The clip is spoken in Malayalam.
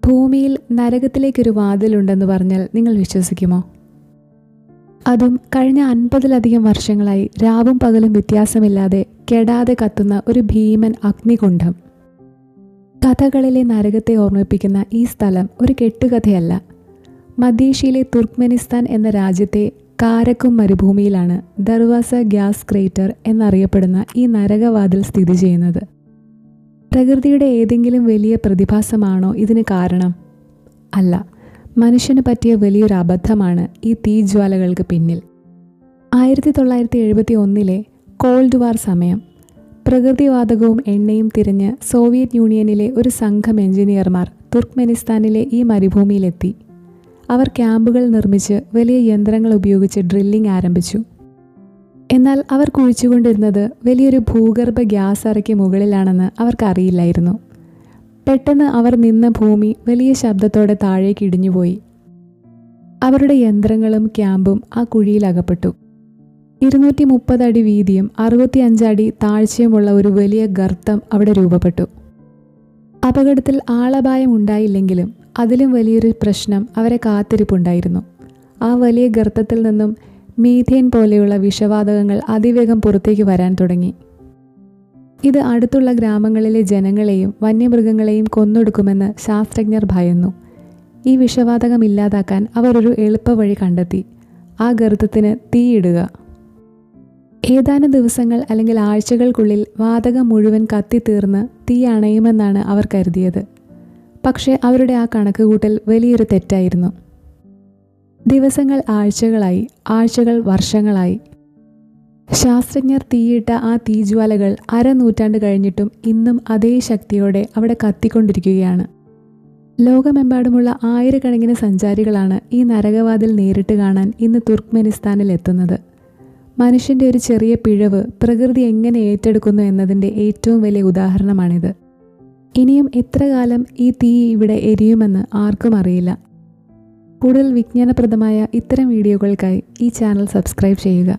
ഭൂമിയിൽ നരകത്തിലേക്കൊരു വാതിലുണ്ടെന്ന് പറഞ്ഞാൽ നിങ്ങൾ വിശ്വസിക്കുമോ? അതും കഴിഞ്ഞ 50-ലധികം വർഷങ്ങളായി രാവും പകലും വ്യത്യാസമില്ലാതെ കെടാതെ കത്തുന്ന ഒരു ഭീമൻ അഗ്നികുണ്ഡം. കഥകളിലെ നരകത്തെ ഓർമ്മിപ്പിക്കുന്ന ഈ സ്ഥലം ഒരു കെട്ടുകഥയല്ല. മധ്യേഷ്യയിലെ തുർക്ക്മെനിസ്ഥാൻ എന്ന രാജ്യത്തെ കാരക്കും മരുഭൂമിയിലാണ് ദർവാസ ഗ്യാസ് ക്രേറ്റർ എന്നറിയപ്പെടുന്ന ഈ നരകവാതിൽ സ്ഥിതി ചെയ്യുന്നത്. പ്രകൃതിയുടെ ഏതെങ്കിലും വലിയ പ്രതിഭാസമാണോ ഇതിന് കാരണം? അല്ല, മനുഷ്യന് പറ്റിയ വലിയൊരു അബദ്ധമാണ് ഈ തീജ്വാലകൾക്ക് പിന്നിൽ. 1971 കോൾഡ് വാർ സമയം. പ്രകൃതിവാതകവും എണ്ണയും തിരഞ്ഞ് സോവിയറ്റ് യൂണിയനിലെ ഒരു സംഘം എഞ്ചിനീയർമാർ തുർക്ക്മെനിസ്ഥാനിലെ ഈ മരുഭൂമിയിലെത്തി. അവർ ക്യാമ്പുകൾ നിർമ്മിച്ച് വലിയ യന്ത്രങ്ങൾ ഉപയോഗിച്ച് ഡ്രില്ലിംഗ് ആരംഭിച്ചു. എന്നാൽ അവർ കുഴിച്ചുകൊണ്ടിരുന്നത് വലിയൊരു ഭൂഗർഭ ഗ്യാസ് അറയ്ക്ക് മുകളിലാണെന്ന് അവർക്കറിയില്ലായിരുന്നു. പെട്ടെന്ന് അവർ നിന്ന ഭൂമി വലിയ ശബ്ദത്തോടെ താഴേക്ക് ഇടിഞ്ഞുപോയി. അവരുടെ യന്ത്രങ്ങളും ക്യാമ്പും ആ കുഴിയിൽ അകപ്പെട്ടു. 230 അടി വീതിയും 65 അടി താഴ്ചയുമുള്ള ഒരു വലിയ ഗർത്തം അവിടെ രൂപപ്പെട്ടു. അപകടത്തിൽ ആളപായം ഉണ്ടായില്ലെങ്കിലും അതിലും വലിയൊരു പ്രശ്നം അവരെ കാത്തിരിപ്പുണ്ടായിരുന്നു. ആ വലിയ ഗർത്തത്തിൽ നിന്നും മീഥേൻ പോലെയുള്ള വിഷവാതകങ്ങൾ അതിവേഗം പുറത്തേക്ക് വരാൻ തുടങ്ങി. ഇത് അടുത്തുള്ള ഗ്രാമങ്ങളിലെ ജനങ്ങളെയും വന്യമൃഗങ്ങളെയും കൊന്നൊടുക്കുമെന്ന് ശാസ്ത്രജ്ഞർ ഭയന്നു. ഈ വിഷവാതകം ഇല്ലാതാക്കാൻ അവർ ഒരു എളുപ്പവഴി കണ്ടെത്തി: ആ ഗർത്തത്തിന് തീയിടുക. ഏതാനും ദിവസങ്ങൾ അല്ലെങ്കിൽ ആഴ്ചകൾക്കുള്ളിൽ വാതകം മുഴുവൻ കത്തിത്തീർന്ന് തീ അണയുമെന്നാണ് അവർ കരുതിയത്. പക്ഷേ അവരുടെ ആ കണക്കുകൂട്ടൽ വലിയൊരു തെറ്റായിരുന്നു. ദിവസങ്ങൾ ആഴ്ചകളായി, ആഴ്ചകൾ വർഷങ്ങളായി. ശാസ്ത്രജ്ഞർ തീയിട്ട ആ തീജ്വാലകൾ അരനൂറ്റാണ്ട് കഴിഞ്ഞിട്ടും ഇന്നും അതേ ശക്തിയോടെ അവിടെ കത്തിക്കൊണ്ടിരിക്കുകയാണ്. ലോകമെമ്പാടുമുള്ള ആയിരക്കണക്കിന് സഞ്ചാരികളാണ് ഈ നരകവാതിൽ നേരിട്ട് കാണാൻ ഇന്ന് തുർക്ക്മെനിസ്ഥാനിൽ എത്തുന്നത്. മനുഷ്യൻ്റെ ഒരു ചെറിയ പിഴവ് പ്രകൃതി എങ്ങനെ ഏറ്റെടുക്കുന്നു എന്നതിൻ്റെ ഏറ്റവും വലിയ ഉദാഹരണമാണിത്. ഇനിയും എത്ര കാലം ഈ തീ ഇവിടെ എരിയുമെന്ന് ആർക്കും അറിയില്ല. കൂടുതൽ വിജ്ഞാനപ്രദമായ ഇത്തരം വീഡിയോകൾക്കായി ഈ ചാനൽ സബ്സ്ക്രൈബ് ചെയ്യുക.